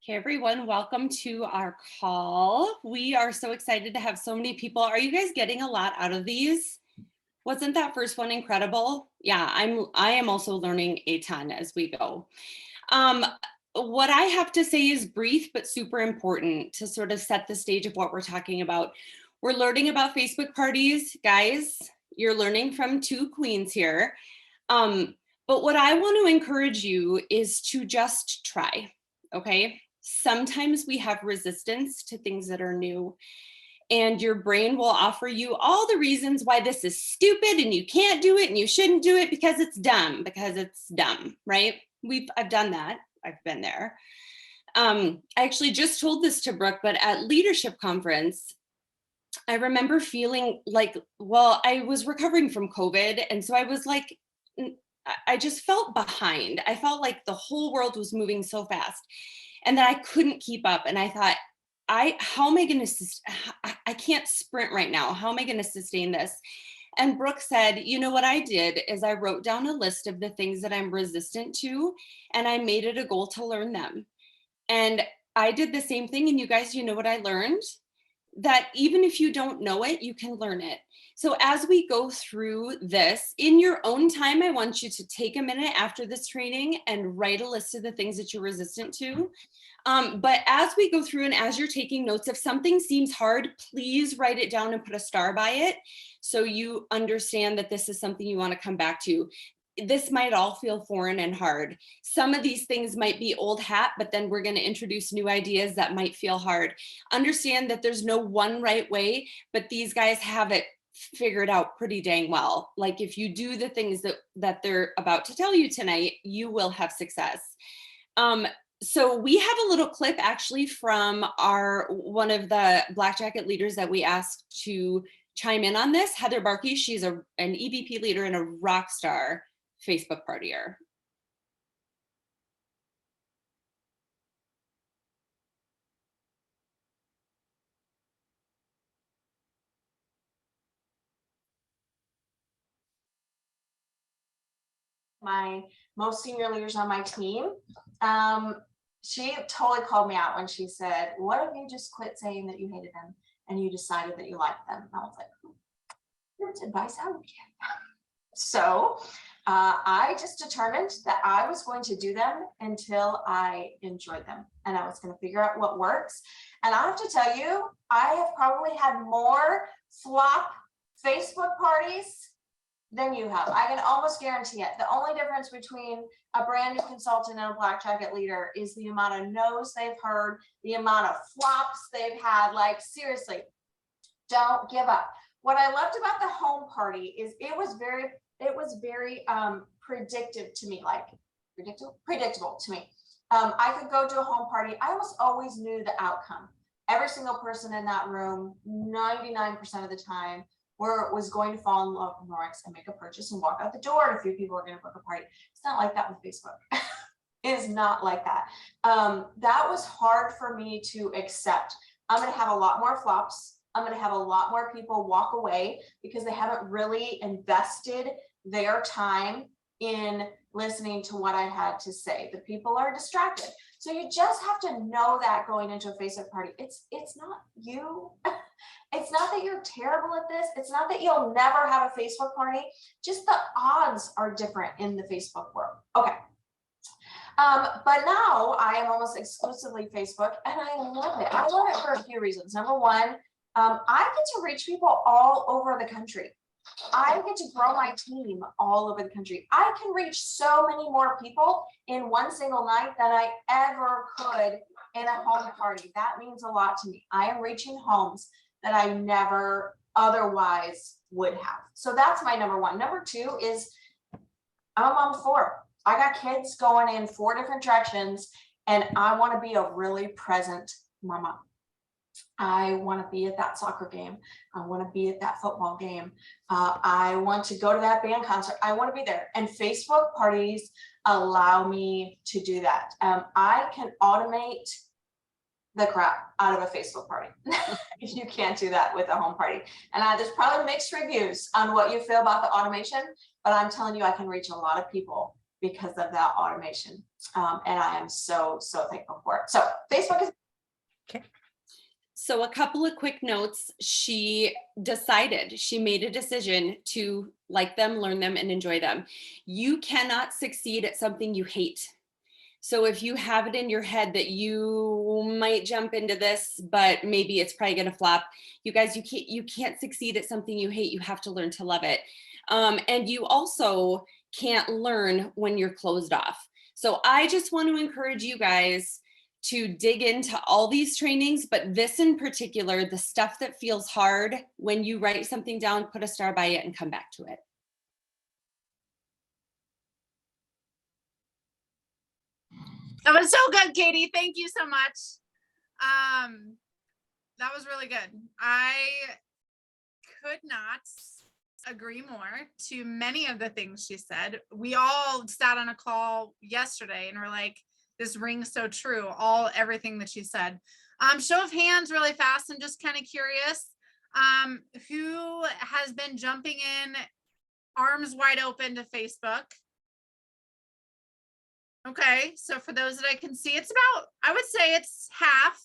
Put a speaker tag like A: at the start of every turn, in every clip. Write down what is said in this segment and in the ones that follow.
A: Hey everyone, welcome to our call. We are so excited to have so many people. Are you guys getting a lot out of these? Wasn't that first one incredible? Yeah, I am also learning a ton as we go. Um, what I have to say is brief but super important to sort of set the stage of what we're talking about. We're learning about Facebook parties, guys. You're learning from two queens here. But what I want to encourage you is to just try, okay? Sometimes we have resistance to things that are new, and your brain will offer you all the reasons why this is stupid and you can't do it and you shouldn't do it because it's dumb, right? I've done that. I've been there. I actually just told this to Brooke, but at leadership conference, I remember feeling like, well, I was recovering from COVID. And so I was like, I just felt behind. I felt like the whole world was moving so fast and that I couldn't keep up. And I thought, how am I going to, I can't sprint right now. How am I going to sustain this? And Brooke said, you know what I did is I wrote down a list of the things that I'm resistant to, and I made it a goal to learn them. And I did the same thing. And you guys, you know what I learned? That even if you don't know it, you can learn it. So as we go through this in your own time, I want you to take a minute after this training and write a list of the things that you're resistant to. But as we go through and as you're taking notes, if something seems hard, please write it down and put a star by it so you understand that this is something you want to come back to. This might all feel foreign and hard. Some of these things might be old hat, but then we're going to introduce new ideas that might feel hard. Understand that there's no one right way, but these guys have it figured out pretty dang well. Like if you do the things that they're about to tell you tonight, you will have success. So we have a little clip actually from one of the Black Jacket leaders that we asked to chime in on this, Heather Barkey. She's an EVP leader and a rock star Facebook partier.
B: My most senior leaders on my team, she totally called me out when she said, what if you just quit saying that you hated them and you decided that you liked them? And I was like, that's advice I would give. So I just determined that I was going to do them until I enjoyed them, and I was going to figure out what works. And I have to tell you, I have probably had more flop Facebook parties than you have. I can almost guarantee it. The only difference between a brand new consultant and a Black Jacket leader is the amount of no's they've heard, the amount of flops they've had. Like, seriously, don't give up. What I loved about the home party is it was very predictive to me, like predictable to me. I could go to a home party. I almost always knew the outcome. Every single person in that room, 99% of the time, was going to fall in love with Norix and make a purchase and walk out the door. And a few people are going to book a party. It's not like that with Facebook. It is not like that. That was hard for me to accept. I'm going to have a lot more flops. I'm going to have a lot more people walk away because they haven't really invested their time in listening to what I had to say. The people are distracted. So you just have to know that going into a Facebook party. It's not you. It's not that you're terrible at this. It's not that you'll never have a Facebook party. Just the odds are different in the Facebook world. Okay. But now I am almost exclusively Facebook, and I love it. I love it for a few reasons. Number one, I get to reach people all over the country. I get to grow my team all over the country. I can reach so many more people in one single night than I ever could in a home party. That means a lot to me. I am reaching homes that I never otherwise would have. So that's my number one. Number two is I'm a mom of four. I got kids going in 4 different directions, and I want to be a really present mama. I want to be at that soccer game. I want to be at that football game. I want to go to that band concert. I want to be there. And Facebook parties allow me to do that. I can automate the crap out of a Facebook party. You can't do that with a home party. And there's probably mixed reviews on what you feel about the automation, but I'm telling you, I can reach a lot of people because of that automation. And I am so thankful for it. So Facebook is
A: So a couple of quick notes. She made a decision to like them, learn them, and enjoy them. You cannot succeed at something you hate. So if you have it in your head that you might jump into this, but maybe it's probably going to flop, you guys, you can't succeed at something you hate. You have to learn to love it. And you also can't learn when you're closed off. So I just want to encourage you guys to dig into all these trainings, but this in particular, the stuff that feels hard, when you write something down, put a star by it and come back to it.
C: That was so good, Katie. Thank you so much. That was really good. I could not agree more to many of the things she said. We all sat on a call yesterday and were like, this rings so true, everything that she said. Show of hands really fast. I'm just kind of curious. Who has been jumping in arms wide open to Facebook? Okay, so for those that I can see, it's about, I would say it's half.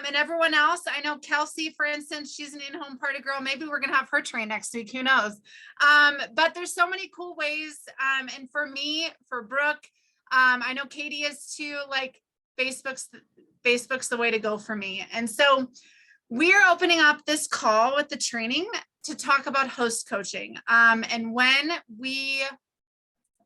C: And everyone else, I know Kelsey, for instance, she's an in-home party girl. Maybe we're gonna have her train next week, who knows? But there's so many cool ways. And for me, for Brooke, I know Katie is too, like Facebook's the way to go for me. And so we're opening up this call with the training to talk about host coaching. And when we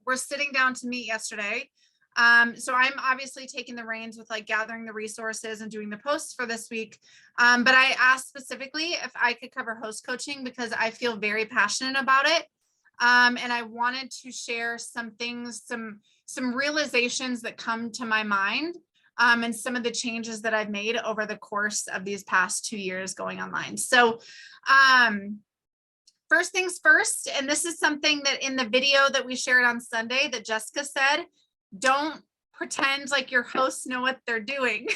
C: were sitting down to meet yesterday, so I'm obviously taking the reins with like gathering the resources and doing the posts for this week. But I asked specifically if I could cover host coaching because I feel very passionate about it. And I wanted to share some things, some realizations that come to my mind, and some of the changes that I've made over the course of these past 2 years going online. So, first things first, and this is something that in the video that we shared on Sunday that Jessica said, don't pretend like your hosts know what they're doing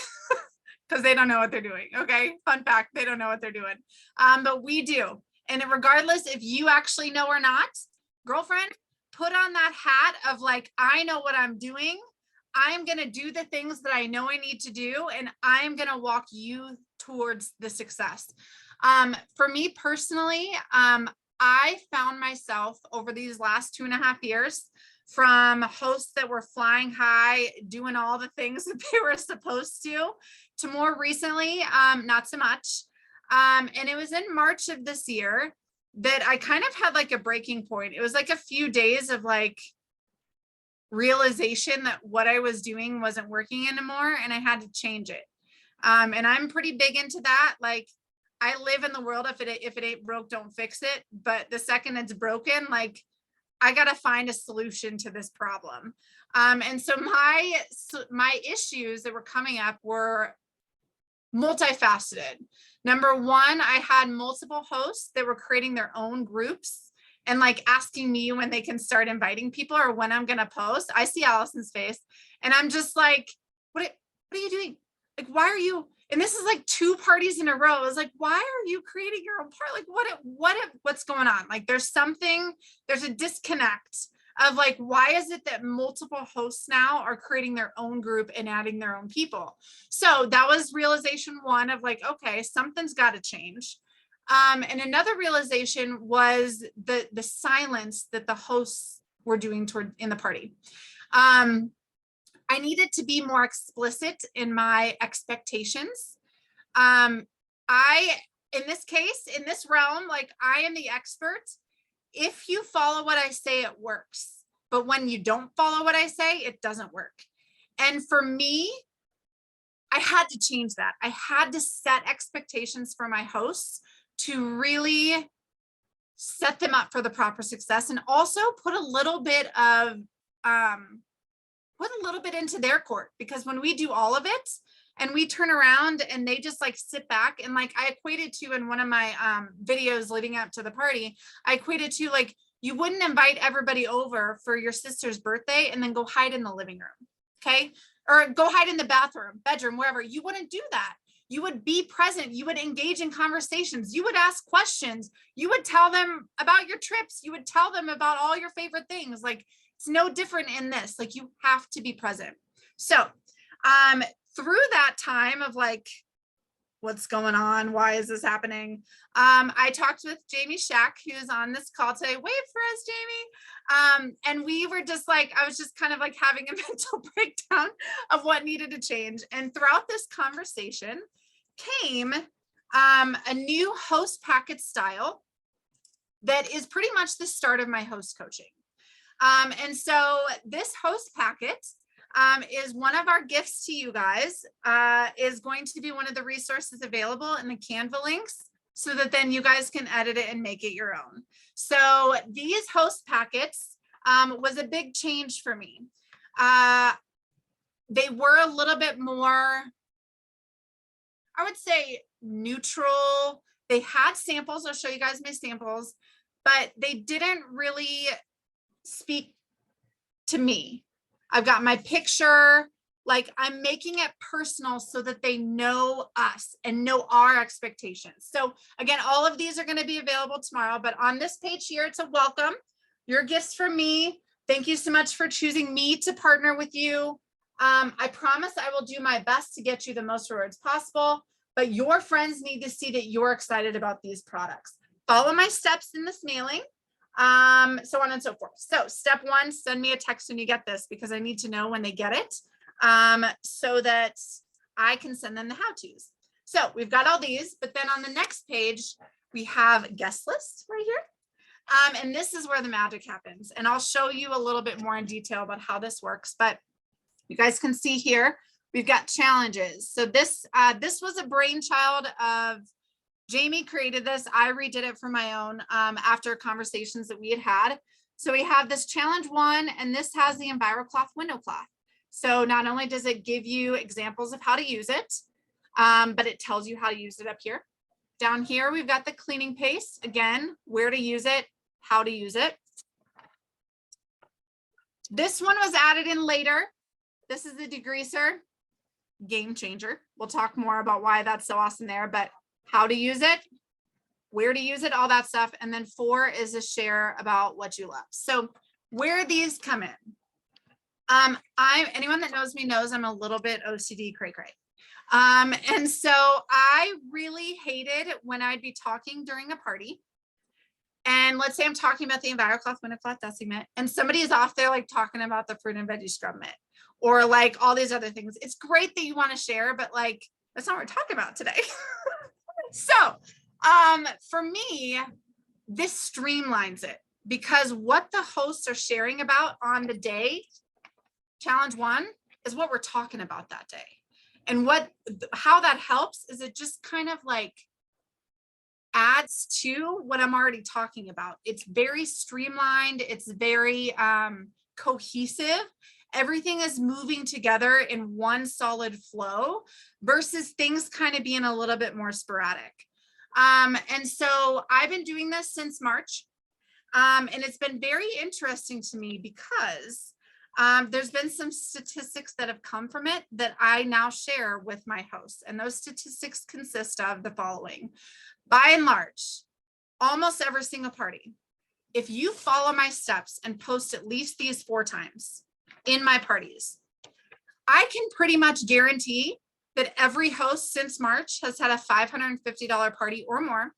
C: because they don't know what they're doing. Okay. Fun fact, they don't know what they're doing. But we do. And regardless if you actually know or not, girlfriend, put on that hat of like, I know what I'm doing. I'm going to do the things that I know I need to do. And I'm going to walk you towards the success. For me personally, I found myself over these last 2.5 years from hosts that were flying high, doing all the things that they were supposed to more recently, not so much. And it was in March of this year that I kind of had like a breaking point. It was like a few days of like realization that what I was doing wasn't working anymore and I had to change it. And I'm pretty big into that. Like I live in the world, if it ain't broke, don't fix it. But the second it's broken, like I got to find a solution to this problem. And so my issues that were coming up were multifaceted. Number one, I had multiple hosts that were creating their own groups and like asking me when they can start inviting people or when I'm going to post. I see Allison's face and I'm just like, what are you doing? Like, why are you? And this is like 2 parties in a row. I was like, why are you creating your own part? Like what's going on? Like there's a disconnect of like, why is it that multiple hosts now are creating their own group and adding their own people? So that was realization 1 of like, okay, something's got to change. And another realization was the silence that the hosts were doing in the party. I needed to be more explicit in my expectations. In this case, in this realm, like I am the expert. If you follow what I say, it works. But when you don't follow what I say, it doesn't work. And for me, I had to change that. I had to set expectations for my hosts to really set them up for the proper success and also put a little bit into their court, because when we do all of it and we turn around and they just like sit back and like I equated to in one of my videos leading up to the party, I equated to like, you wouldn't invite everybody over for your sister's birthday and then go hide in the living room. Okay. Or go hide in the bedroom, wherever. You wouldn't do that. You would be present. You would engage in conversations. You would ask questions. You would tell them about your trips. You would tell them about all your favorite things. Like, it's no different in this. Like, you have to be present. So through that time of like, what's going on? Why is this happening? I talked with Jamie Shack, who's on this call today. Wave for us, Jamie. And we were just like, I was just kind of like having a mental breakdown of what needed to change. And throughout this conversation came a new host packet style that is pretty much the start of my host coaching. And so this host packet is one of our gifts to you guys, is going to be one of the resources available in the Canva links so that then you guys can edit it and make it your own. So these host packets was a big change for me. They were a little bit more, I would say, neutral. They had samples. I'll show you guys my samples, but they didn't really speak to me. I've got my picture, like I'm making it personal so that they know us and know our expectations. So again, all of these are going to be available tomorrow, but on this page here, it's a welcome. Your gifts from me. Thank you so much for choosing me to partner with you. I promise I will do my best to get you the most rewards possible, but your friends need to see that you're excited about these products. Follow my steps in this mailing. So on and so forth. So step one, send me a text when you get this because I need to know when they get it, so that I can send them the how-tos. So we've got all these, but then on the next page, we have guest lists right here. And this is where the magic happens. And I'll show you a little bit more in detail about how this works, but you guys can see here, we've got challenges. So this was a brainchild of Jamie created this. I redid it for my own after conversations that we had had. So we have this challenge one, and this has the EnviroCloth window cloth. So not only does it give you examples of how to use it, but it tells you how to use it up here. Down here, we've got the cleaning paste. Again, where to use it, how to use it. This one was added in later. This is the degreaser, game changer. We'll talk more about why that's so awesome there, but how to use it, where to use it, all that stuff. And then 4 is a share about what you love. So where these come in. Anyone that knows me knows I'm a little bit OCD cray cray. And so I really hated when I'd be talking during a party. And let's say I'm talking about the EnviroCloth window cloth dusting mitt, and somebody is off there like talking about the fruit and veggie scrub mitt or like all these other things. It's great that you want to share, but like, that's not what we're talking about today. So for me, this streamlines it because what the hosts are sharing about on the day, challenge 1, is what we're talking about that day. And how that helps is it just kind of like adds to what I'm already talking about. It's very streamlined. It's very cohesive. Everything is moving together in one solid flow versus things kind of being a little bit more sporadic. And so I've been doing this since March. And it's been very interesting to me because there's been some statistics that have come from it that I now share with my hosts. And those statistics consist of the following. By and large, almost every single party, if you follow my steps and post at least these 4 times in my parties, I can pretty much guarantee that every host since March has had a $550 party or more,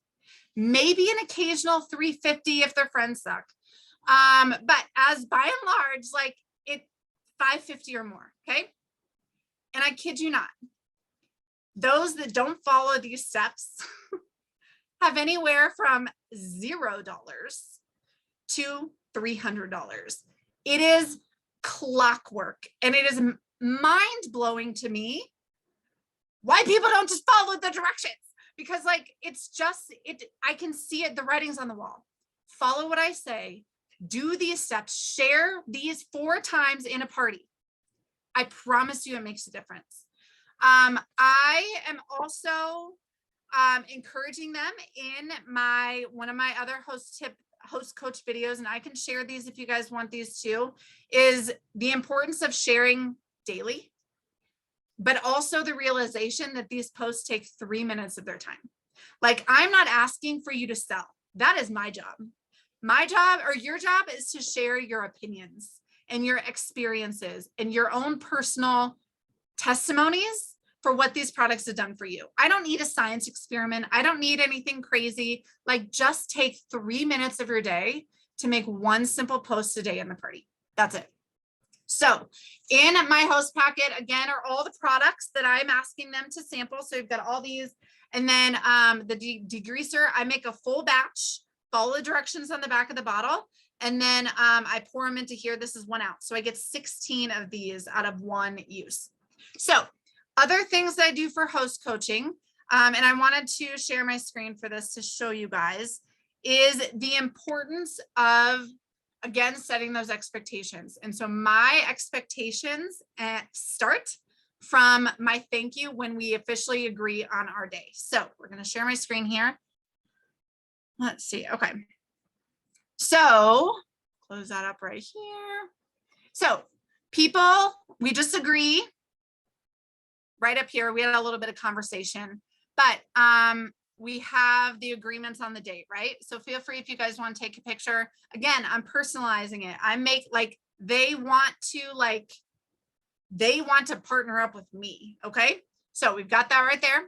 C: maybe an occasional $350 if their friends suck. But as by and large, like it $550 or more, okay? And I kid you not, those that don't follow these steps have anywhere from $0 to $300. It is clockwork, and it is mind-blowing to me why people don't just follow the directions, because like it's just I can see it, the writing's on the wall. Follow what I say, do these steps, share these 4 times in a party. I promise you it makes a difference. I am also encouraging them in one of my other host coach videos, and I can share these if you guys want these too, is the importance of sharing daily. but also the realization that these posts take 3 minutes of their time. Like, I'm not asking for you to sell. That is my job. My job, or your job, is to share your opinions and your experiences and your own personal testimonies for what these products have done for you. I don't need a science experiment. I don't need anything crazy. Like, just take 3 minutes of your day to make one simple post a day in the party. That's it. So in my host packet, again, are all the products that I'm asking them to sample. So we've got all these. And then the degreaser, I make a full batch, follow the directions on the back of the bottle. And then I pour them into here. This is 1 ounce. So I get 16 of these out of one use. So other things that I do for host coaching, and I wanted to share my screen for this to show you guys, is the importance of, again, setting those expectations. And so my expectations start from my thank you when we officially agree on our day. So we're going to share my screen here. Let's see. Okay. So close that up right here. So people, we just agree right up here. We had a little bit of conversation, but we have the agreements on the date, right? So feel free if you guys want to take a picture. Again, I'm personalizing it. I make, like, they want to partner up with me. Okay. So we've got that right there.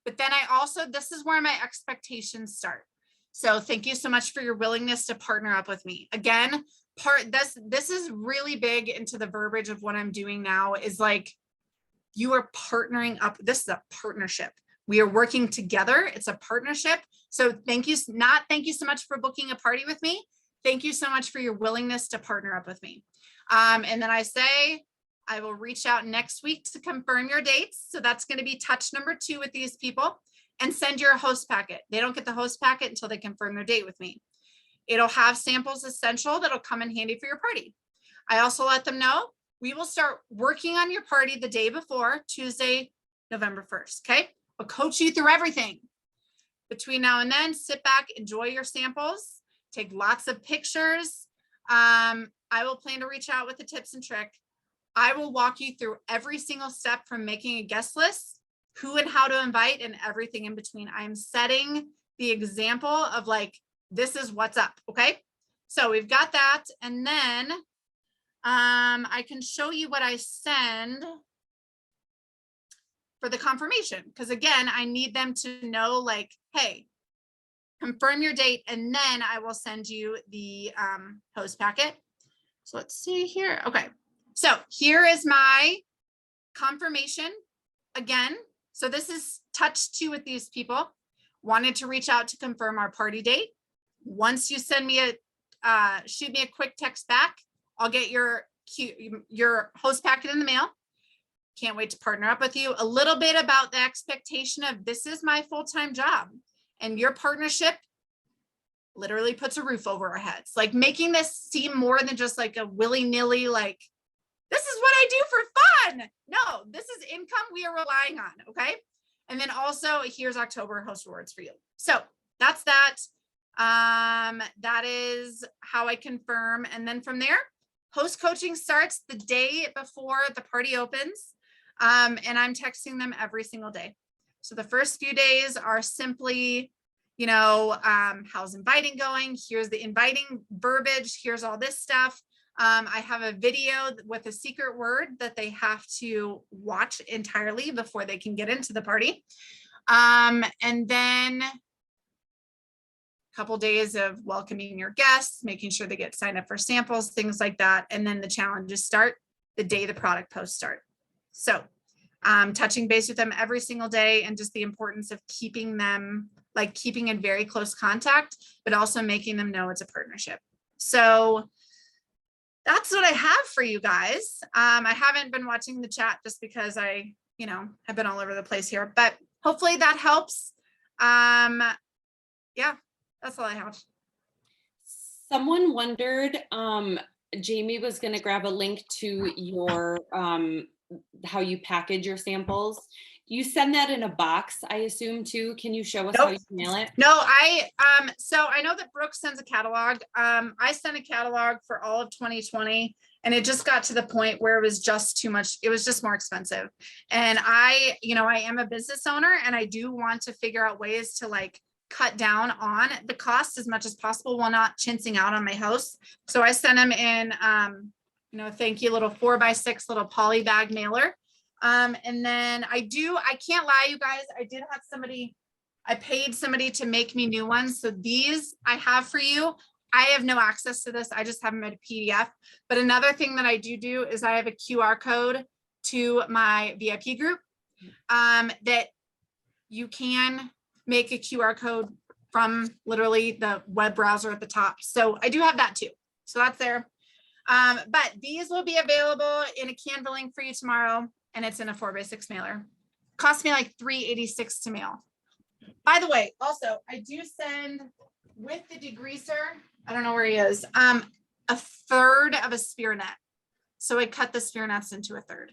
C: But then I also, this is where my expectations start. So thank you so much for your willingness to partner up with me. Again, this is really big into the verbiage of what I'm doing now, is like, you are partnering up. This is a partnership. We are working together. It's a partnership. So thank you so much for booking a party with me. Thank you so much for your willingness to partner up with me. And then I say, I will reach out next week to confirm your dates. So that's going to be touch number 2 with these people, and send your host packet. They don't get the host packet until they confirm their date with me. It'll have samples essential that'll come in handy for your party. I also let them know we will start working on your party the day before, Tuesday, November 1st. Okay. I'll coach you through everything. Between now and then, sit back, enjoy your samples, take lots of pictures. I will plan to reach out with the tips and trick. I will walk you through every single step from making a guest list, who and how to invite, and everything in between. I'm setting the example of, like, this is what's up. Okay. So we've got that. And then I can show you what I send for the confirmation. Because again, I need them to know, like, hey, confirm your date, and then I will send you the host packet. So let's see here. Okay. So here is my confirmation again. So this is touch 2 with these people. Wanted to reach out to confirm our party date. Once you send me shoot me a quick text back, I'll get your host packet in the mail. Can't wait to partner up with you. A little bit about the expectation of, this is my full-time job, and your partnership literally puts a roof over our heads. Like, making this seem more than just like a willy-nilly, like, this is what I do for fun. No, this is income we are relying on. Okay. And then also, here's October host rewards for you. So that's that. That is how I confirm. And then from there, host coaching starts the day before the party opens. And I'm texting them every single day. So the first few days are simply, how's inviting going? Here's the inviting verbiage. Here's all this stuff. I have a video with a secret word that they have to watch entirely before they can get into the party. And then a couple days of welcoming your guests, making sure they get signed up for samples, things like that. And then the challenges start the day the product posts start. So touching base with them every single day, and just the importance of keeping them, like, keeping in very close contact, but also making them know it's a partnership. So that's what I have for you guys. I haven't been watching the chat just because I, have been all over the place here, but hopefully that helps. Yeah, that's all I have.
A: Someone wondered, Jamie was going to grab a link to your, how you package your samples. You send that in a box, I assume too. Can you show us how you mail it?
C: No, so I know that Brooke sends a catalog. I sent a catalog for all of 2020 and it just got to the point where it was just too much. It was just more expensive. And I am a business owner and I do want to figure out ways to like cut down on the cost as much as possible while not chincing out on my house. So I sent them in, thank you, little 4x6 little poly bag mailer. And then I can't lie, you guys, I paid somebody to make me new ones. So these I have for you. I have no access to this. I just have them at a PDF. But another thing that I do is I have a QR code to my VIP group that you can make a QR code from literally the web browser at the top. So I do have that too. So that's there. But these will be available in a Canva link for you tomorrow. And it's in a 4x6 mailer. Cost me like $3.86 to mail. By the way, also, I do send with the degreaser, I don't know where he is, a third of a spear net. So I cut the spear nets into a third.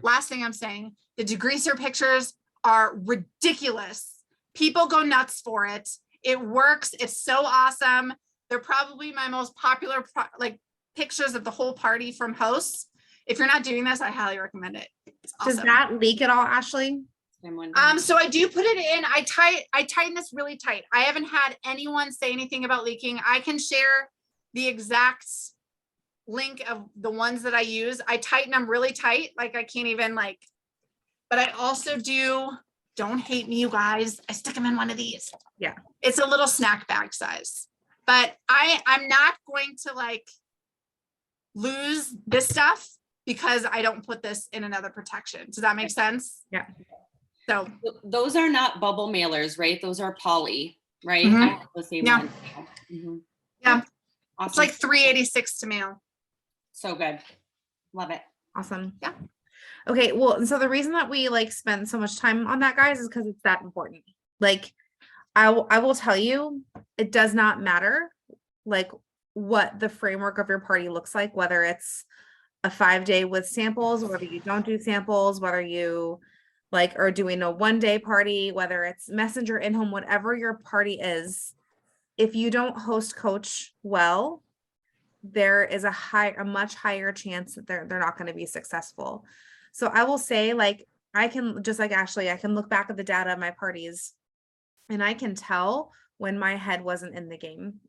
C: Last thing I'm saying, the degreaser pictures are ridiculous. People go nuts for it. It works. It's so awesome. They're probably my most popular pictures of the whole party from hosts. If you're not doing this, I highly recommend it. It's awesome.
D: Does that leak at all, Ashley?
C: So I do put it in. I tighten this really tight. I haven't had anyone say anything about leaking. I can share the exact link of the ones that I use. I tighten them really tight. Like I can't even but I also don't hate me, you guys. I stick them in one of these.
D: Yeah.
C: It's a little snack bag size, but I'm not going to lose this stuff because I don't put this in another protection. Does that make sense?
D: Yeah.
C: So
A: those are not bubble mailers, right? Those are poly, right?
C: Mhm.
A: I have the same
C: Yeah.
A: one. Mhm.
C: Yeah.
A: Awesome.
C: it's like $3.86 to mail.
A: So good. Love it.
D: Awesome.
C: Yeah.
D: Okay. Well, and so the reason that we spend so much time on that, guys, is because it's that important. I will tell you, it does not matter what the framework of your party looks like, whether it's a 5-day with samples, whether you don't do samples, whether you are doing a 1-day party, whether it's messenger, in-home, whatever your party is. If you don't host coach well, there is a much higher chance that they're not going to be successful. So I will say, I can, just like Ashley, I can look back at the data of my parties and I can tell when my head wasn't in the game,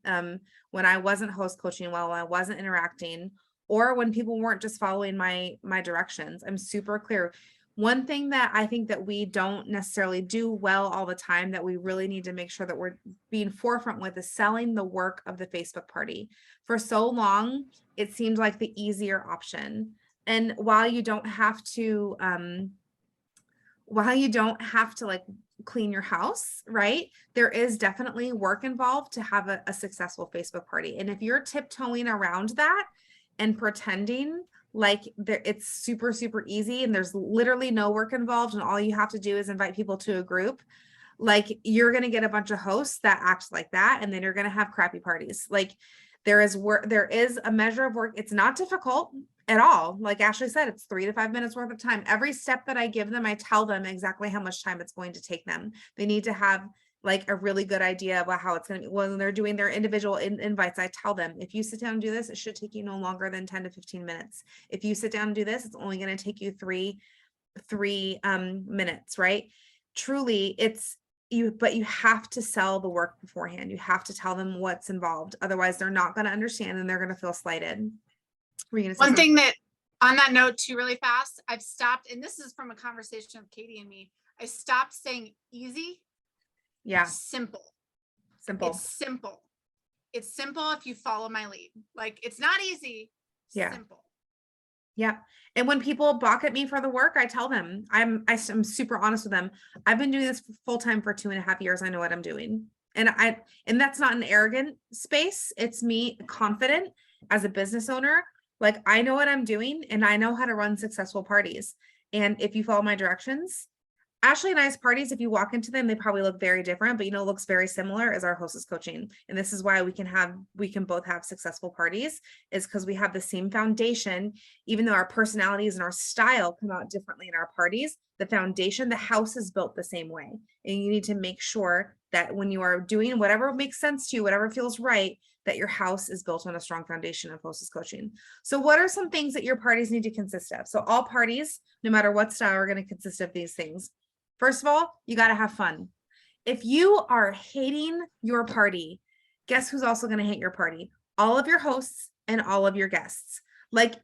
D: when I wasn't host coaching well, when I wasn't interacting, or when people weren't just following my directions. I'm super clear. One thing that I think that we don't necessarily do well all the time that we really need to make sure that we're being forefront with is selling the work of the Facebook party. For so long, it seemed like the easier option. And while you don't have to clean your house, right? There is definitely work involved to have a successful Facebook party. And if you're tiptoeing around that and pretending it's super, super easy and there's literally no work involved and all you have to do is invite people to a group, you're going to get a bunch of hosts that act like that. And then you're going to have crappy parties. There is a measure of work. It's not difficult at all. Like Ashley said, it's 3 to 5 minutes worth of time. Every step that I give them, I tell them exactly how much time it's going to take them. They need to have a really good idea about how it's going to be. When they're doing their individual invites, I tell them, if you sit down and do this, it should take you no longer than 10 to 15 minutes. If you sit down and do this, it's only going to take you three minutes, right? Truly, but you have to sell the work beforehand. You have to tell them what's involved. Otherwise, they're not going to understand and they're going to feel slighted.
C: One thing that on that note too, really fast, I've stopped, and this is from a conversation with Katie and me, I stopped saying easy.
D: Yeah.
C: Simple.
D: It's
C: simple if you follow my lead. It's not easy.
D: Yeah.
C: Simple.
D: Yeah. And when people balk at me for the work, I tell them, I'm super honest with them. I've been doing this full time for 2.5 years. I know what I'm doing. And that's not an arrogant space. It's me confident as a business owner. I know what I'm doing and I know how to run successful parties. And if you follow my directions, Ashley and I's parties, if you walk into them, they probably look very different, but it looks very similar as our hostess coaching. And this is why we can both have successful parties, is because we have the same foundation, even though our personalities and our style come out differently in our parties, the foundation, the house is built the same way. And you need to make sure that when you are doing whatever makes sense to you, whatever feels right, that your house is built on a strong foundation of hostess coaching. So what are some things that your parties need to consist of? So all parties, no matter what style, are going to consist of these things. First of all, you got to have fun. If you are hating your party, guess who's also going to hate your party? All of your hosts and all of your guests. Like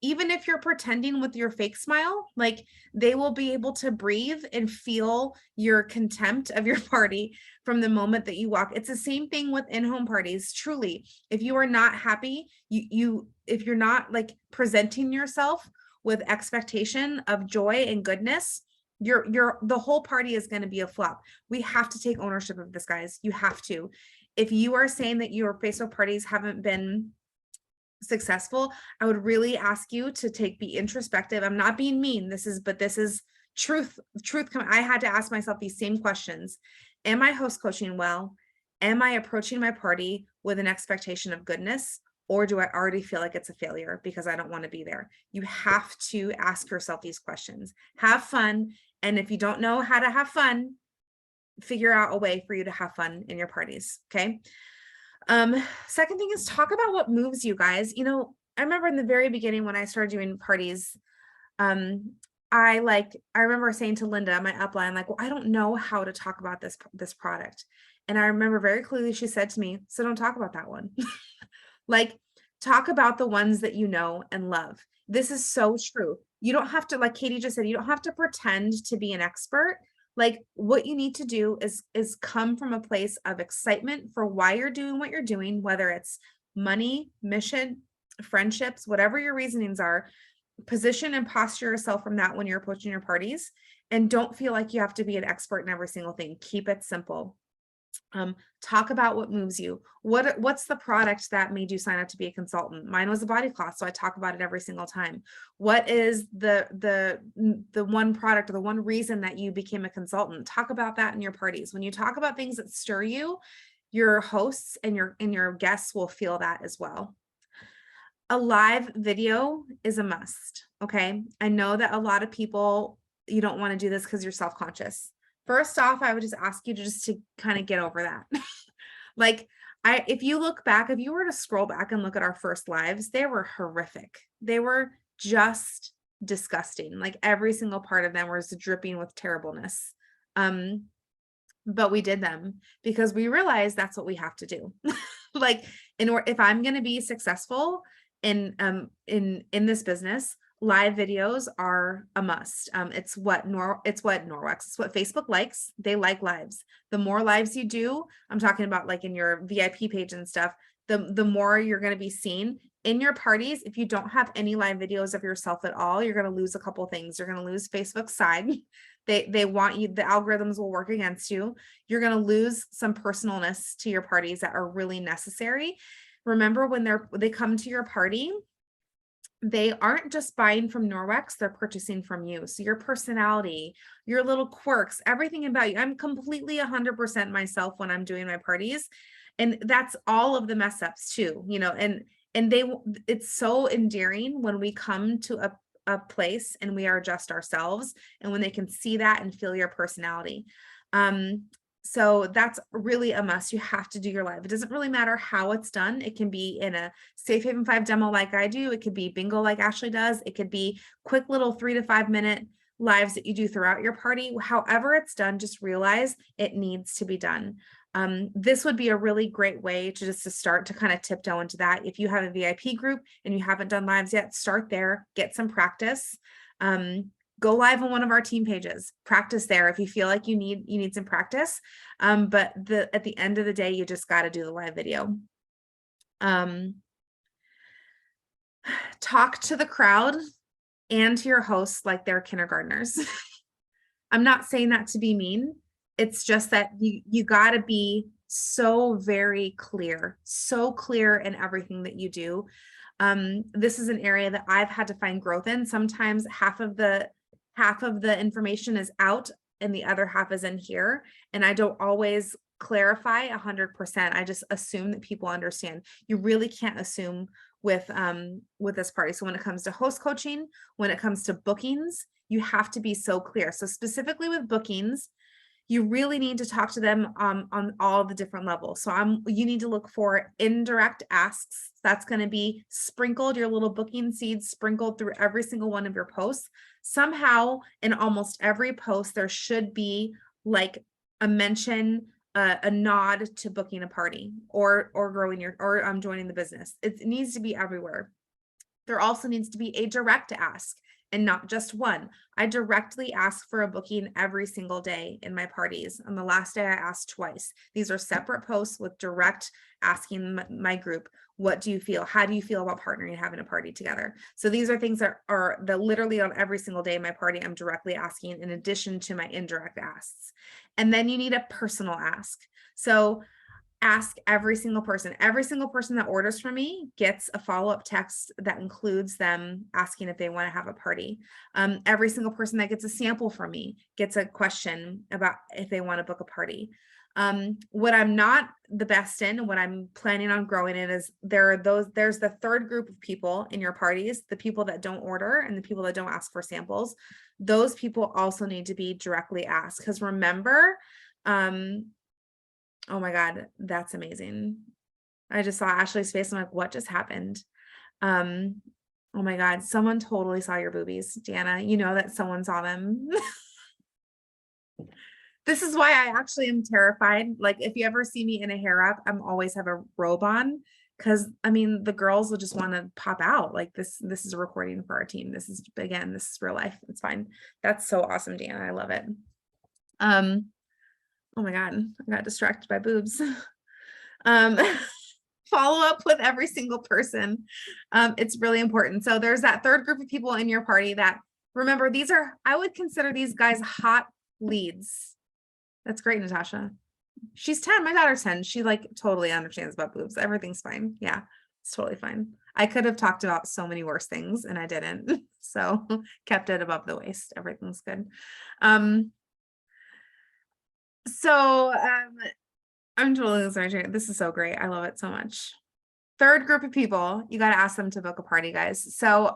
D: even if you're pretending with your fake smile, like they will be able to breathe and feel your contempt of your party from the moment that you walk. It's the same thing with in-home parties. Truly, if you are not happy, if you're not like presenting yourself with expectation of joy and goodness, the whole party is going to be a flop. We have to take ownership of this, guys. You have to. If you are saying that your Facebook parties haven't been successful, I would really ask you to be introspective. I'm not being mean. This is truth. I had to ask myself these same questions. Am I host coaching well? Am I approaching my party with an expectation of goodness? Or do I already feel like it's a failure because I don't want to be there? You have to ask yourself these questions. Have fun. And if you don't know how to have fun, figure out a way for you to have fun in your parties. Okay. Second thing is talk about what moves you, guys. I remember in the very beginning when I started doing parties, I remember saying to Linda, my upline, like, well, I don't know how to talk about this product. And I remember very clearly she said to me, so don't talk about that one. Like, talk about the ones that you know and love. This is so true. You don't have to, like Katie just said, you don't have to pretend to be an expert. Like, what you need to do is come from a place of excitement for why you're doing what you're doing, whether it's money, mission, friendships, whatever your reasonings are. Position and posture yourself from that when you're approaching your parties, and don't feel like you have to be an expert in every single thing. Keep it simple. Talk about what moves you. What's the product that made you sign up to be a consultant? Mine was a body cloth, so I talk about it every single time. What is the one product or the one reason that you became a consultant? Talk about that in your parties. When you talk about things that stir you, your hosts and your guests will feel that as well. A live video is a must. Okay. I know that a lot of people, you don't want to do this because you're self-conscious. First off, I would just ask you to kind of get over that. Like, if you were to scroll back and look at our first lives, they were horrific. They were just disgusting. Like, every single part of them was dripping with terribleness. But we did them because we realized that's what we have to do. Like, if I'm going to be successful in this business, live videos are a must. It's what Norwex, it's what Facebook likes. They like lives. The more lives you do, I'm talking about like in your VIP page and stuff, the more you're going to be seen in your parties. If you don't have any live videos of yourself at all, you're going to lose a couple things. You're going to lose Facebook's side. They want you, the algorithms will work against you. You're going to lose some personalness to your parties that are really necessary. Remember, when they come to your party, they aren't just buying from Norwex, they're purchasing from you. So your personality, your little quirks, everything about you. I'm completely 100% myself when I'm doing my parties. And that's all of the mess ups too, and it's so endearing when we come to a place and we are just ourselves, and when they can see that and feel your personality. So that's really a must. You have to do your live. It doesn't really matter how it's done. It can be in a Safe Haven 5 demo like I do. It could be bingo like Ashley does. It could be quick little 3 to 5 minute lives that you do throughout your party. However it's done, just realize it needs to be done. This would be a really great way to start to kind of tiptoe into that. If you have a VIP group and you haven't done lives yet, start there, get some practice. Go live on one of our team pages, practice there if you feel like you need some practice. But at the end of the day, you just got to do the live video. Talk to the crowd and to your hosts like they're kindergartners. I'm not saying that to be mean. It's just that you got to be so very clear, in everything that you do. This is an area that I've had to find growth in. Sometimes half of the half of the information is out and the other half is in here. And I don't always clarify 100%. I just assume that people understand. You really can't assume with this party. So when it comes to host coaching, when it comes to bookings, you have to be so clear. So specifically with bookings, you really need to talk to them on all the different levels. So you need to look for indirect asks. That's going to be sprinkled, your little booking seeds sprinkled through every single one of your posts. Somehow in almost every post, there should be like a mention, a nod to booking a party or joining the business. It needs to be everywhere. There also needs to be a direct ask and not just one. I directly ask for a booking every single day in my parties. On the last day, I asked twice. These are separate posts with direct asking my group, what do you feel? How do you feel about partnering and having a party together? So these are things that are literally on every single day in my party, I'm directly asking in addition to my indirect asks. And then you need a personal ask. So ask every single person that orders from me gets a follow-up text that includes them asking if they want to have a party. Every single person that gets a sample from me gets a question about if they want to book a party. What I'm not the best in and what I'm planning on growing in is there's the third group of people in your parties, the people that don't order and the people that don't ask for samples. Those people also need to be directly asked, because remember, oh my God, that's amazing. I just saw Ashley's face. I'm like, what just happened? Oh my God, someone totally saw your boobies, Deanna. You know that someone saw them. This is why I actually am terrified. Like if you ever see me in a hair wrap, I'm always have a robe on, because I mean, the girls will just want to pop out. Like this is a recording for our team. This is real life. It's fine. That's so awesome, Deanna. I love it. Oh my God, I got distracted by boobs. Follow up with every single person. It's really important. So there's that third group of people in your party that, remember, I would consider these guys hot leads. That's great, Natasha. She's 10. My daughter's 10. She like totally understands about boobs. Everything's fine. Yeah, it's totally fine. I could have talked about so many worse things and I didn't. So kept it above the waist. Everything's good. I'm totally listening. This is so great. I love it so much. Third group of people, you got to ask them to book a party, guys. So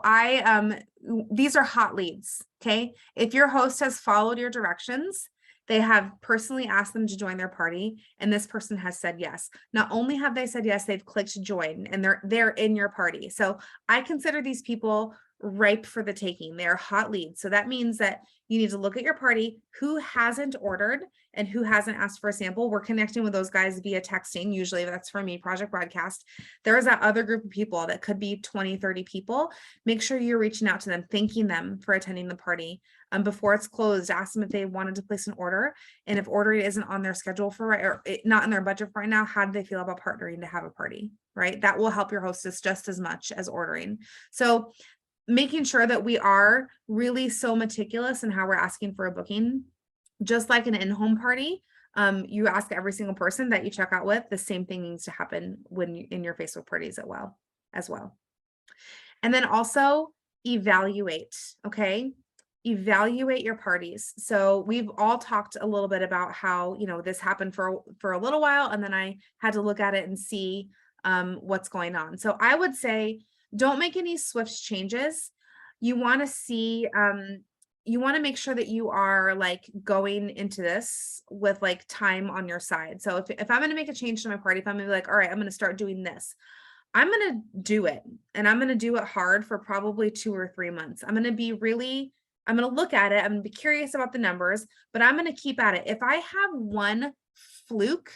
D: these are hot leads. Okay. If your host has followed your directions, they have personally asked them to join their party, and this person has said yes. Not only have they said yes, they've clicked join and they're in your party. So I consider these people ripe for the taking. They're hot leads. So that means that you need to look at your party, who hasn't ordered and who hasn't asked for a sample. We're connecting with those guys via texting. Usually that's for me, Project Broadcast. There is that other group of people that could be 20, 30 people. Make sure you're reaching out to them, thanking them for attending the party. Before it's closed, ask them if they wanted to place an order. And if ordering isn't on their schedule not in their budget for right now, how do they feel about partnering to have a party, right? That will help your hostess just as much as ordering. So making sure that we are really so meticulous in how we're asking for a booking, just like an in-home party. You ask every single person that you check out with, the same thing needs to happen in your Facebook parties as well. And then also evaluate, okay? Evaluate your parties. So we've all talked a little bit about how, this happened for a little while, and then I had to look at it and see what's going on. So I would say, don't make any swift changes. You want to see, you want to make sure that you are like going into this with like time on your side. So if I'm going to make a change to my party, if I'm going to be like, all right, I'm going to start doing this, I'm going to do it, and I'm going to do it hard for probably 2 or 3 months. I'm going to look at it. I'm going to be curious about the numbers, but I'm going to keep at it. If I have one fluke,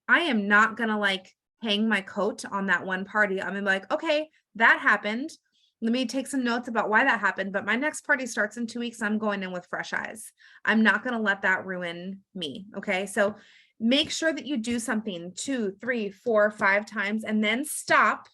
D: I am not going to like hang my coat on that one party. I'm gonna be like, okay, that happened. Let me take some notes about why that happened. But my next party starts in 2 weeks. I'm going in with fresh eyes. I'm not going to let that ruin me. Okay. So make sure that you do something 2, 3, 4, 5 times, and then stop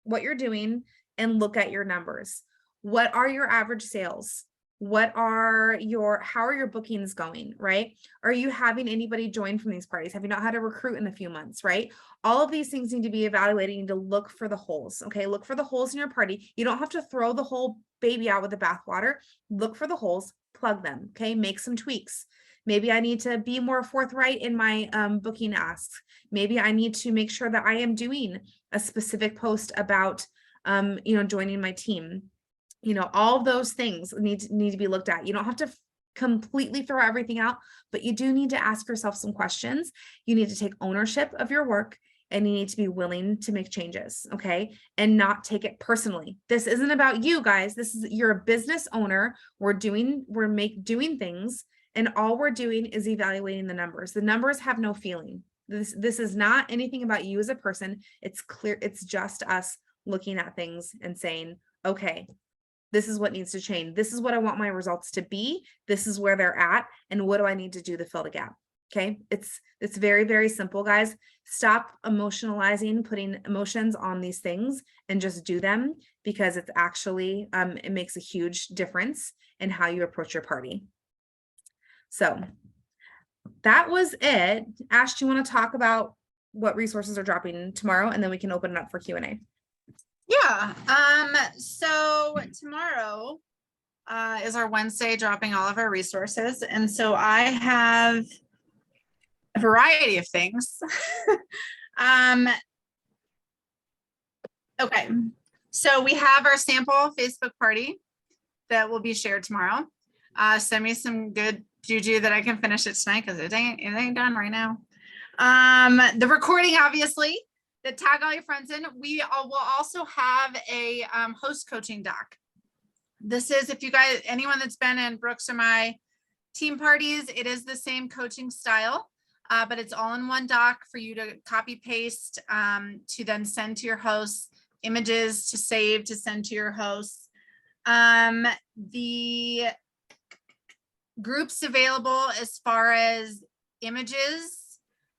D: what you're doing and look at your numbers. What are your average sales? How are your bookings going, right? Are you having anybody join from these parties? Have you not had a recruit in a few months, right? All of these things need to be evaluated. You need to look for the holes, okay? Look for the holes in your party. You don't have to throw the whole baby out with the bathwater. Look for the holes, plug them. Okay. Make some tweaks. Maybe I need to be more forthright in my booking asks. Maybe I need to make sure that I am doing a specific post about, joining my team. All those things need to be looked at. You don't have to completely throw everything out, but you do need to ask yourself some questions. You need to take ownership of your work, and you need to be willing to make changes. Okay. And not take it personally. This isn't about you guys. You're a business owner. We're doing things, and all we're doing is evaluating the numbers. The numbers have no feeling. This is not anything about you as a person. It's clear. It's just us looking at things and saying, okay, this is what needs to change. This is what I want my results to be. This is where they're at. And what do I need to do to fill the gap? Okay. It's very, very simple, guys. Stop emotionalizing, putting emotions on these things, and just do them, because it's actually, it makes a huge difference in how you approach your party. So that was it. Ash, do you want to talk about what resources are dropping tomorrow, and then we can open it up for Q&A?
C: Yeah. So tomorrow is our Wednesday, dropping all of our resources. And so I have a variety of things. Okay. So we have our sample Facebook party that will be shared tomorrow. Send me some good juju that I can finish it tonight, because it ain't done right now. The recording, obviously, that tag all your friends in. We will also have a host coaching doc. This is, if you guys, anyone that's been in Brooks or my team parties, it is the same coaching style, but it's all in one doc for you to copy paste, to then send to your hosts, images to save to send to your hosts. The groups available as far as images,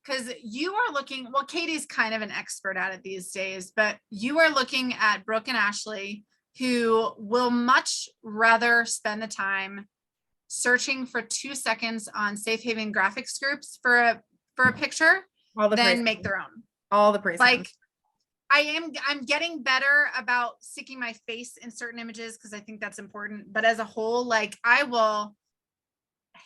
C: because you are looking, well, Katie's kind of an expert at it these days, but you are looking at Brooke and Ashley, who will much rather spend the time searching for 2 seconds on Safe Haven graphics groups for a picture than make their own.
D: All the praise.
C: Like, I'm getting better about sticking my face in certain images, because I think that's important. But as a whole, like, I will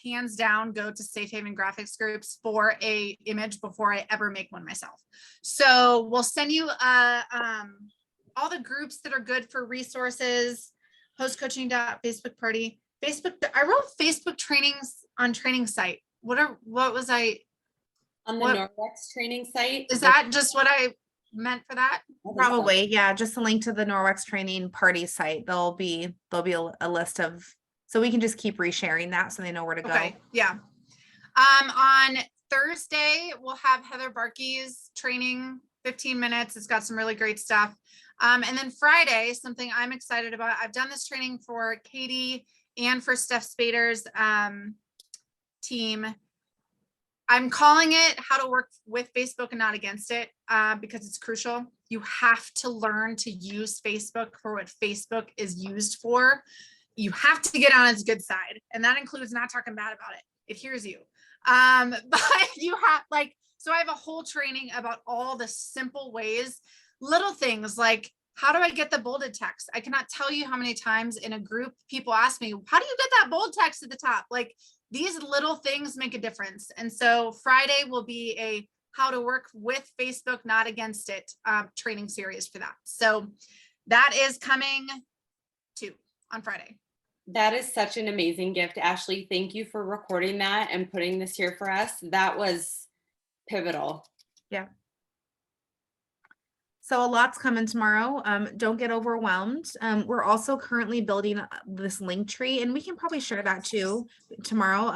C: hands down go to Safe Haven graphics groups for a image before I ever make one myself. So we'll send you all the groups that are good for resources, host coaching Facebook party, Facebook. I wrote Facebook trainings on training site. What was I
A: on the Norwex training site?
C: Is that just what I meant for that?
D: Probably, yeah. Just a link to the Norwex training party site. There'll be a list of, so we can just keep resharing that so they know where to go.
C: Okay, yeah. On Thursday, we'll have Heather Barkey's training, 15 minutes. It's got some really great stuff. And then Friday, something I'm excited about. I've done this training for Katie and for Steph Spader's team. I'm calling it How to Work with Facebook and Not Against It, because it's crucial. You have to learn to use Facebook for what Facebook is used for. You have to get on its good side. And that includes not talking bad about it. It hears you. But you have, like, so I have a whole training about all the simple ways, little things like, how do I get the bolded text? I cannot tell you how many times in a group people ask me, how do you get that bold text at the top? Like, these little things make a difference. And so Friday will be a How to Work with Facebook, Not Against It training series for that. So that is coming too on Friday.
A: That is such an amazing gift, Ashley. Thank you for recording that and putting this here for us. That was pivotal.
D: Yeah. So a lot's coming tomorrow. Don't get overwhelmed. We're also currently building this link tree, and we can probably share that too tomorrow.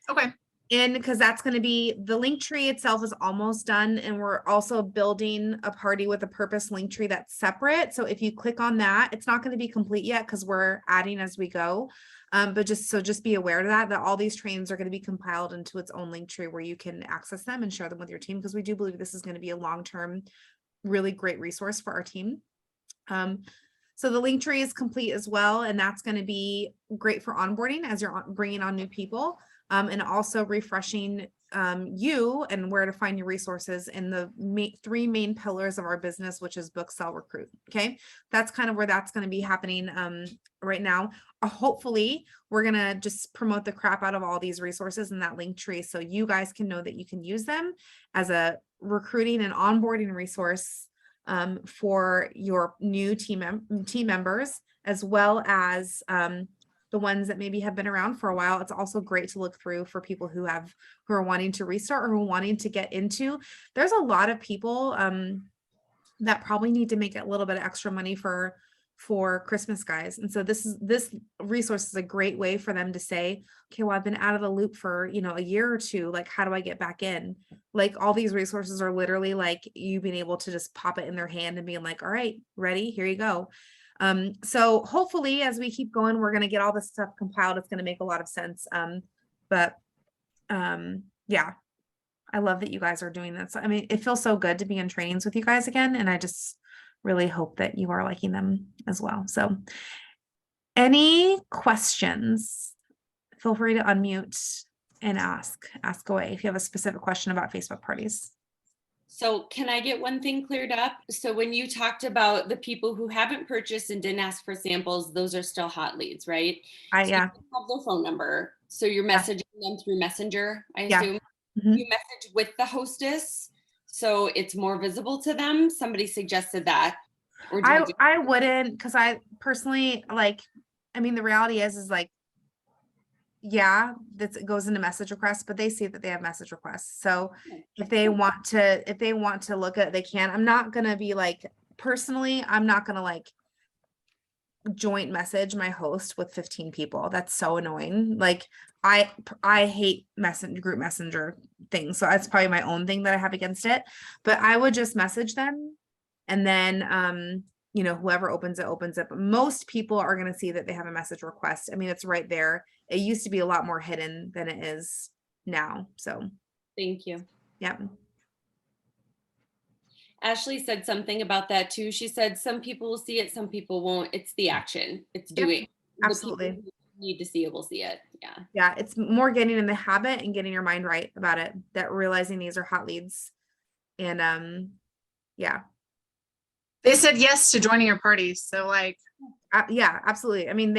C: Okay.
D: And because that's going to be, the link tree itself is almost done, and we're also building a party with a purpose link tree that's separate. So if you click on that, it's not going to be complete yet because we're adding as we go. But just be aware of that all these trainings are going to be compiled into its own link tree where you can access them and share them with your team, because we do believe this is going to be a long-term, really great resource for our team. So the link tree is complete as well, and that's going to be great for onboarding as you're bringing on new people. and also refreshing you and where to find your resources in the three main pillars of our business, which is book, sell, recruit. Okay. That's kind of where that's going to be happening right now. Hopefully we're going to just promote the crap out of all these resources in that link tree so you guys can know that you can use them as a recruiting and onboarding resource for your new team members, as well as the ones that maybe have been around for a while. It's also great to look through for people who are wanting to restart or who are wanting to get into. There's a lot of people that probably need to make a little bit of extra money for Christmas, guys. And so this resource is a great way for them to say, okay, well, I've been out of the loop for, a year or two. Like, how do I get back in? Like, all these resources are literally like you being able to just pop it in their hand and being like, all right, ready, here you go. So hopefully as we keep going, we're going to get all this stuff compiled. It's going to make a lot of sense. Yeah, I love that you guys are doing this. I mean, it feels so good to be in trainings with you guys again. And I just really hope that you are liking them as well. So any questions, feel free to unmute and ask away if you have a specific question about Facebook parties.
A: So can I get one thing cleared up? So when you talked about the people who haven't purchased and didn't ask for samples, those are still hot leads, right? So
D: Yeah.
A: you have their phone number. So you're messaging them through Messenger, I
D: Yeah.
A: assume.
D: Mhm.
A: You message with the hostess, so it's more visible to them. Somebody suggested that. Or do you do-
D: I wouldn't, because I personally the reality is like, yeah, it goes into message requests, but they see that they have message requests. So if they want to look at it, they can. I'm not gonna be like, personally, I'm not gonna like joint message my host with 15 people. That's so annoying. Like I hate group messenger things. So that's probably my own thing that I have against it. But I would just message them, and then whoever opens it. But most people are going to see that they have a message request. I mean, it's right there. It used to be a lot more hidden than it is now. So
A: Thank you.
D: yeah.
A: Ashley said something about that too. She said some people will see it, some people won't. It's the action. It's
D: Yep,
A: doing. The
D: absolutely.
A: people who need to see it will see it. Yeah.
D: Yeah, it's more getting in the habit and getting your mind right about it, that realizing these are hot leads. And yeah.
C: They said yes to joining your parties. So like,
D: Yeah, absolutely. I mean,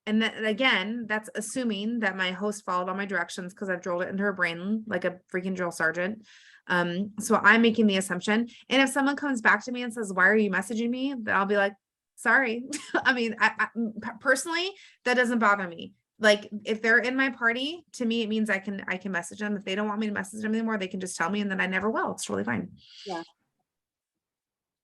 D: and then again, that's assuming that my host followed all my directions, because I've drilled it into her brain like a freaking drill sergeant. So I'm making the assumption. And if someone comes back to me and says, why are you messaging me? Then I'll be like, sorry. I mean, I personally, that doesn't bother me. Like, if they're in my party, to me, it means I can message them. If they don't want me to message them anymore, they can just tell me, and then I never will. It's totally fine.
A: Yeah.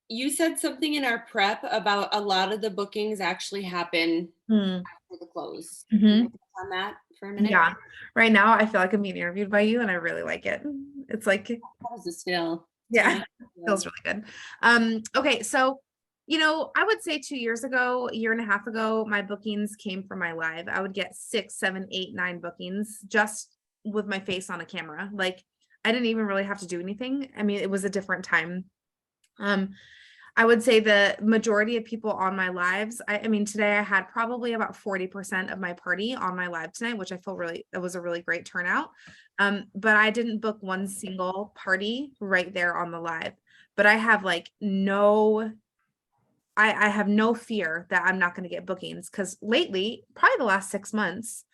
A: You said something in our prep about a lot of the bookings actually happen after the close.
D: Mhm.
A: Can you touch on that for a minute?
D: Yeah. Right now, I feel like I'm being interviewed by you, and I really like it. It's like,
A: How does this feel?
D: yeah, feels really good. Okay, so I would say 2 years ago, a year and a half ago, my bookings came from my live. I would get 6, 7, 8, 9 bookings just with my face on a camera. Like, I didn't even really have to do anything. I mean, it was a different time. I would say the majority of people on my lives, I mean, today I had probably about 40% of my party on my live tonight, which I feel it was a really great turnout. But I didn't book one single party right there on the live. But I have like I have no fear that I'm not going to get bookings, because lately, probably the last 6 months,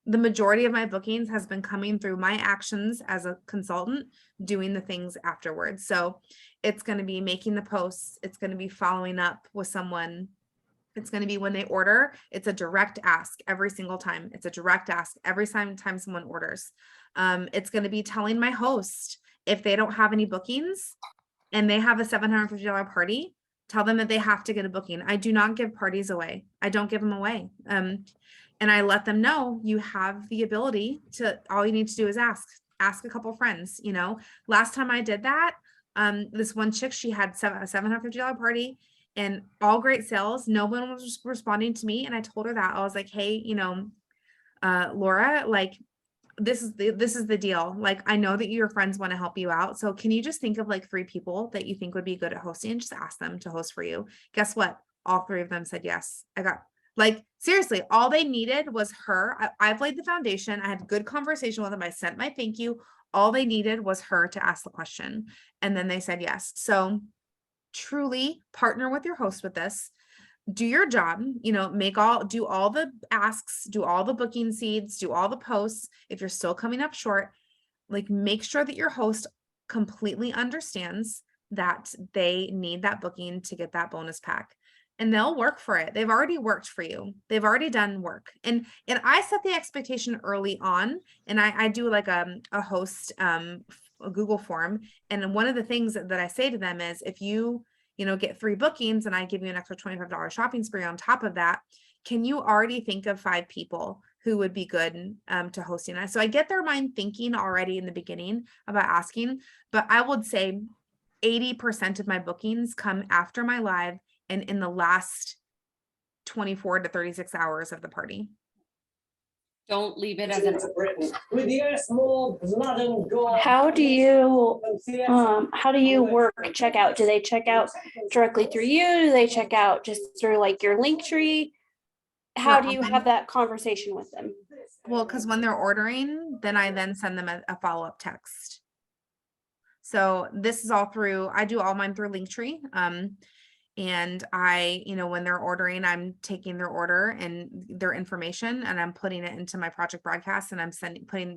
D: the majority of my bookings has been coming through my actions as a consultant, doing the things afterwards. So it's going to be making the posts. It's going to be following up with someone. It's going to be when they order, it's a direct ask every single time. It's a direct ask every time someone orders. It's going to be telling my host, if they don't have any bookings and they have a $750 party, tell them that they have to get a booking. I do not give parties away. I don't give them away. And I let them know you have the ability to, all you need to do is ask a couple friends. Last time I did that, this one chick, she had a $750 party and all great sales. No one was responding to me. And I told her that. I was like, hey, Laura, like, this is the deal. Like, I know that your friends want to help you out. So can you just think of like 3 people that you think would be good at hosting and just ask them to host for you? Guess what? All 3 of them said yes. I got Like seriously, all they needed was her. I've laid the foundation. I had good conversation with them. I sent my thank you. All they needed was her to ask the question. And then they said yes. So truly partner with your host with this. Do your job, you know, do all the asks, do all the booking seeds, do all the posts. If you're still coming up short, like make sure that your host completely understands that they need that booking to get that bonus pack, and they'll work for it. They've already worked for you. They've already done work. And I set the expectation early on, and I do like a host, a Google form. And one of the things that I say to them is, if you get 3 bookings and I give you an extra $25 shopping spree on top of that, can you already think of 5 people who would be good to hosting us? So I get their mind thinking already in the beginning about asking, but I would say 80% of my bookings come after my live and in the last 24 to 36 hours of the party.
A: Don't leave it as an
E: How do you work checkout? Do they check out directly through you? Do they check out just through like your link tree? How do you have that conversation with them?
D: Well, because when they're ordering, then I send them a follow-up text. So this is all through, I do all mine through Linktree. And I, when they're ordering, I'm taking their order and their information and I'm putting it into my project broadcast, and I'm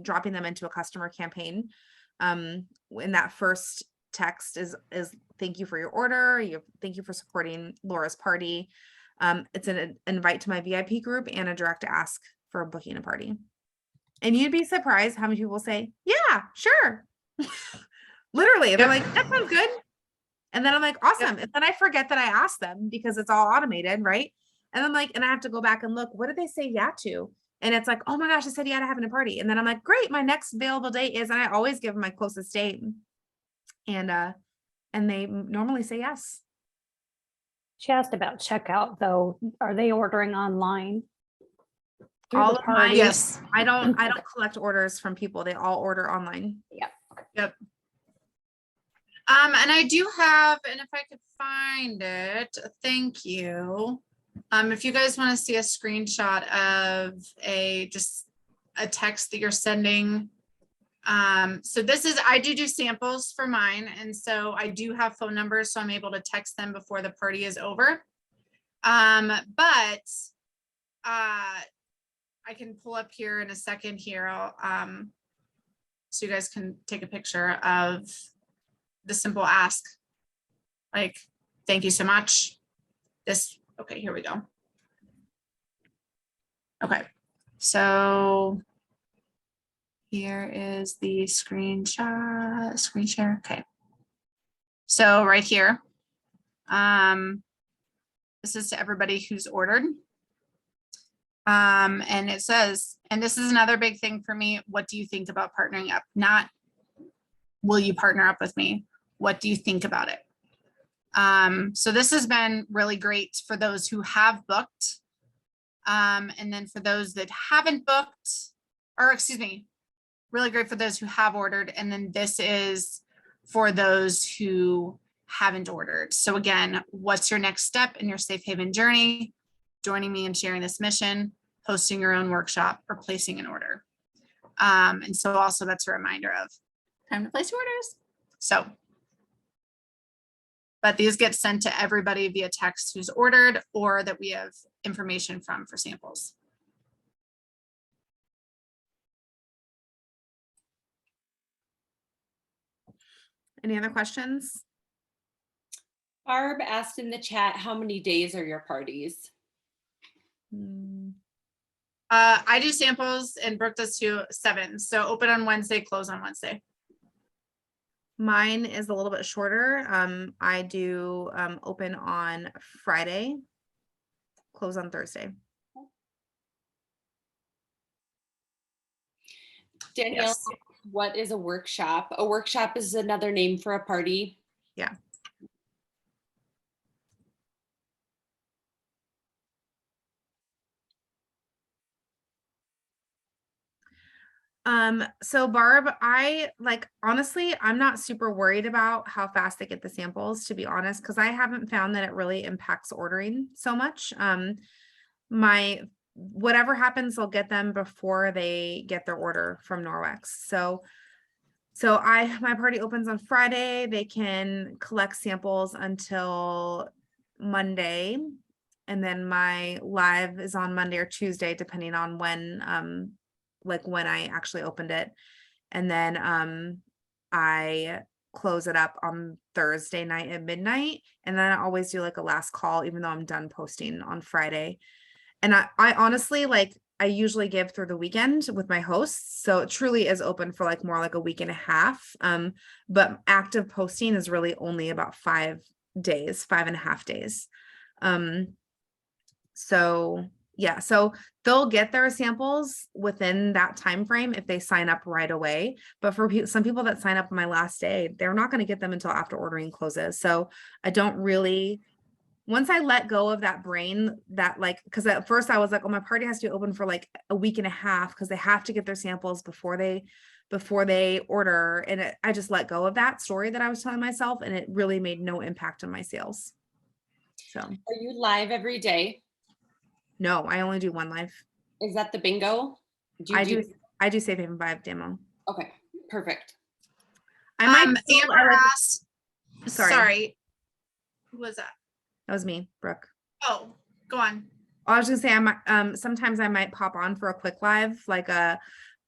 D: dropping them into a customer campaign. When that first text is thank you for your order. Thank you for supporting Laura's party. It's an invite to my VIP group and a direct ask for booking a party. And you'd be surprised how many people say, yeah, sure. Literally, they're like, that sounds good. And then I'm like, awesome. And then I forget that I asked them because it's all automated, right? And I'm like, and I have to go back and look, what did they say yeah to? And it's like, oh my gosh, I said yeah to having a party. And then I'm like, great, my next available date is, and I always give them my closest date. And they normally say yes.
F: She asked about checkout though. Are they ordering online? through
D: All
F: the
D: of mine,
F: party?
C: Yes.
D: I don't collect orders from people. They all order online.
C: Yep. And I do have, and if I could find it, thank you. If you guys want to see a screenshot of just a text that you're sending. So this is, I do samples for mine. And so I do have phone numbers, so I'm able to text them before the party is over. But I can pull up here in a second here. So you guys can take a picture of the simple ask, like, thank you so much. Okay, here we go. Okay, so here is the screen share. Okay, so right here, this is to everybody who's ordered. And it says, and this is another big thing for me, what do you think about partnering up? Not, will you partner up with me? What do you think about it? So this has been really great for those who have booked. And then for those that haven't booked, or excuse me, really great for those who have ordered. And then this is for those who haven't ordered. So again, what's your next step in your safe haven journey? Joining me and sharing this mission, hosting your own workshop, or placing an order. And so also that's a reminder of time to place orders. So, but these get sent to everybody via text who's ordered or that we have information from for samples.
D: Any other questions?
A: Barb asked in the chat, how many days are your parties?
C: I do samples and Brooke does too, 7. So open on Wednesday, close on Wednesday.
D: Mine is a little bit shorter. I do open on Friday, close on Thursday.
A: Danielle,
C: Yes.
A: what is a workshop? A workshop is another name for a party.
D: Yeah. So Barb, honestly, I'm not super worried about how fast they get the samples, to be honest, because I haven't found that it really impacts ordering so much. whatever happens, I'll get them before they get their order from Norwex. So my party opens on Friday. They can collect samples until Monday. And then my live is on Monday or Tuesday, depending on when, when I actually opened it. And then, I close it up on Thursday night at midnight. And then I always do like a last call, even though I'm done posting on Friday. And I honestly, I usually give through the weekend with my hosts. So it truly is open for like more like a week and a half. But active posting is really only about 5 days, 5.5 days. So yeah, so they'll get their samples within that time frame if they sign up right away. But for some people that sign up on my last day, they're not going to get them until after ordering closes. So I don't really, once I let go of that brain that because at first I was like, oh, my party has to be open for like a week and a half because they have to get their samples before they order. And I just let go of that story that I was telling myself, and it really made no impact on my sales. So
A: Are you live every day?
D: no, I only do one live.
A: Is that the bingo?
D: I do Safe Haven 5 demo.
A: Okay, perfect.
D: I might
C: Amber asked,
D: sorry.
C: sorry, who was that?
D: That was me, Brooke.
C: Oh, go on.
D: I was gonna say I might sometimes I might pop on for a quick live, like a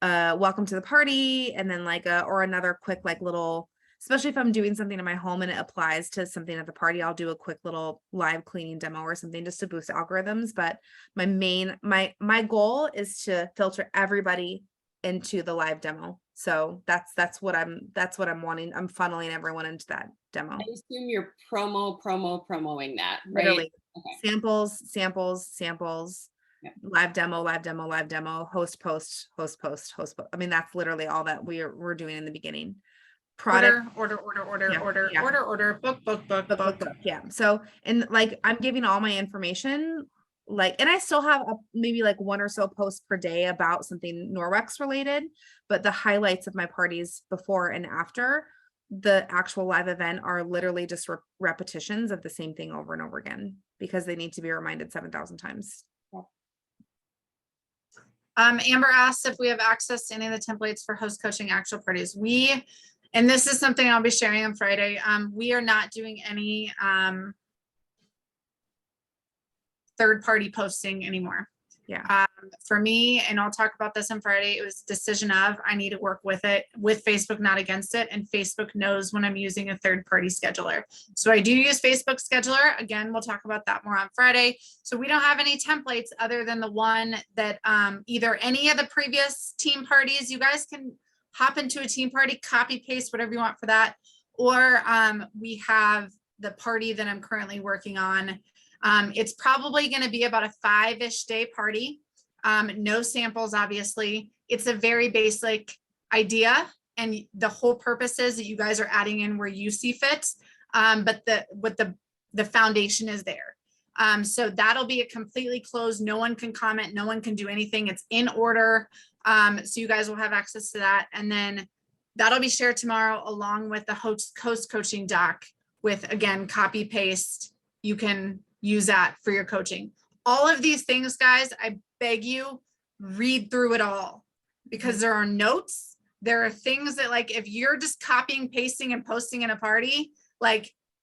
D: welcome to the party, and then or another quick little, especially if I'm doing something in my home and it applies to something at the party, I'll do a quick little live cleaning demo or something just to boost algorithms. But my goal is to filter everybody into the live demo. So that's what I'm wanting. I'm funneling everyone into that demo.
A: I assume you're promoing that, right?
D: Literally.
A: Okay.
D: Samples,
A: Yep.
D: live demo, host post. I mean, that's literally all that we're doing in the beginning. Product
C: Order,
D: Yeah.
C: book.
D: Yeah. So, and I'm giving all my information, and I still have maybe one or so posts per day about something Norwex related, but the highlights of my parties before and after the actual live event are literally just repetitions of the same thing over and over again, because they need to be reminded 7,000 times.
C: Amber asked if we have access to any of the templates for host coaching actual parties. And this is something I'll be sharing on Friday. We are not doing any third-party posting anymore.
D: Yeah.
C: For me, and I'll talk about this on Friday, it was a decision of I need to work with Facebook, not against it. And Facebook knows when I'm using a third-party scheduler. So I do use Facebook Scheduler. Again, we'll talk about that more on Friday. So we don't have any templates other than the one that either any of the previous team parties, you guys can hop into a team party, copy paste whatever you want for that. Or we have the party that I'm currently working on. It's probably going to be about a 5-ish day party. No samples, obviously. It's a very basic idea, and the whole purpose is that you guys are adding in where you see fit. But the foundation is there. So that'll be a completely closed. No one can comment. No one can do anything. It's in order. So you guys will have access to that, and then that'll be shared tomorrow along with the host coaching doc with, again, copy paste. You can use that for your coaching. All of these things, guys, I beg you, read through it all, because there are notes. There are things that if you're just copying, pasting, and posting in a party,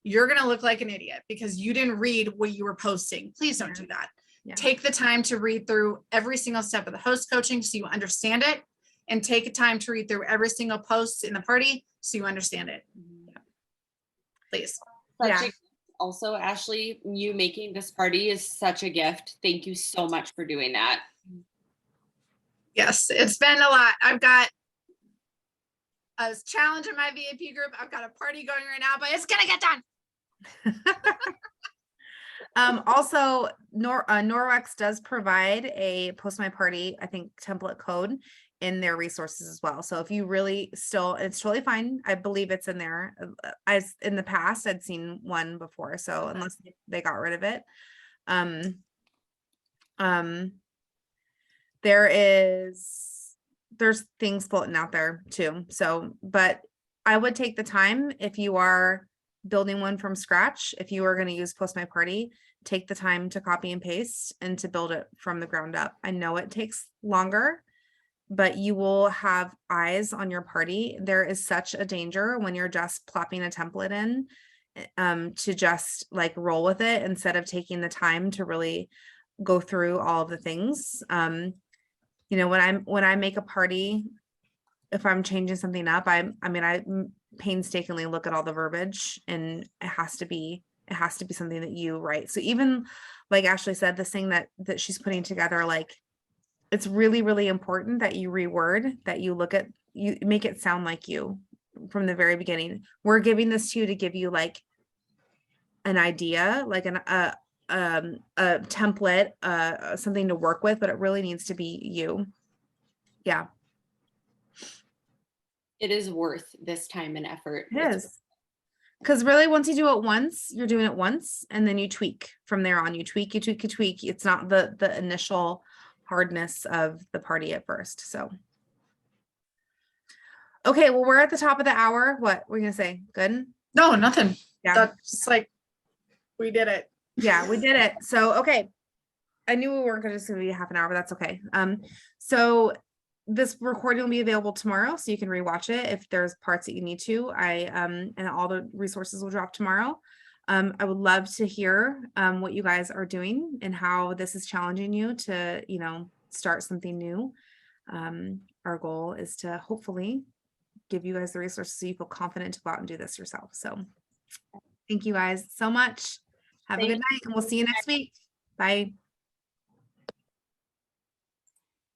C: you're going to look like an idiot because you didn't read what you were posting. Please don't do that.
D: Yeah.
C: Take the time to read through every single step of the host coaching so you understand it, and take a time to read through every single post in the party so you understand it. Please.
A: Such also, Ashley, you making this party is such a gift. Thank you so much for doing that.
C: Yes, it's been a lot. I've got a challenge in my VIP group. I've got a party going right now, but it's gonna get done.
D: Also, Norwex does provide a post my party, I think, template code in their resources as well. So if you really still, it's totally fine. I believe it's in there. As in the past, I'd seen one before. So unless they got rid of it, there's things floating out there too. So, but I would take the time if you are building one from scratch, if you are going to use post my party, take the time to copy and paste and to build it from the ground up. I know it takes longer, but you will have eyes on your party. There is such a danger when you're just plopping a template in, to just like roll with it instead of taking the time to really go through all of the things. You know, when I make a party, if I'm changing something up, I painstakingly look at all the verbiage, and it has to be something that you write. So even like Ashley said, this thing that she's putting together, like it's really, really important that you reword, that you look at, you make it sound like you from the very beginning. We're giving this to you to give you like an idea, like a template, something to work with, but it really needs to be you. Yeah,
A: It is worth this time and effort.
D: it is. Because really, once you do it once, you're doing it once, and then you tweak from there on. You tweak, you tweak, you tweak. It's not the initial hardness of the party at first. So, okay, well, we're at the top of the hour. What were you gonna say? Good.
C: No, nothing.
D: Yeah.
C: That's like, we did it.
D: Yeah, we did it. So, okay. I knew we weren't just gonna be half an hour, but that's okay. So this recording will be available tomorrow, so you can rewatch it if there's parts that you need to. And all the resources will drop tomorrow. I would love to hear what you guys are doing and how this is challenging you to, you know, start something new. Our goal is to hopefully give you guys the resources so you feel confident to go out and do this yourself. So thank you guys so much. Have a good night, and we'll see you next week. Bye.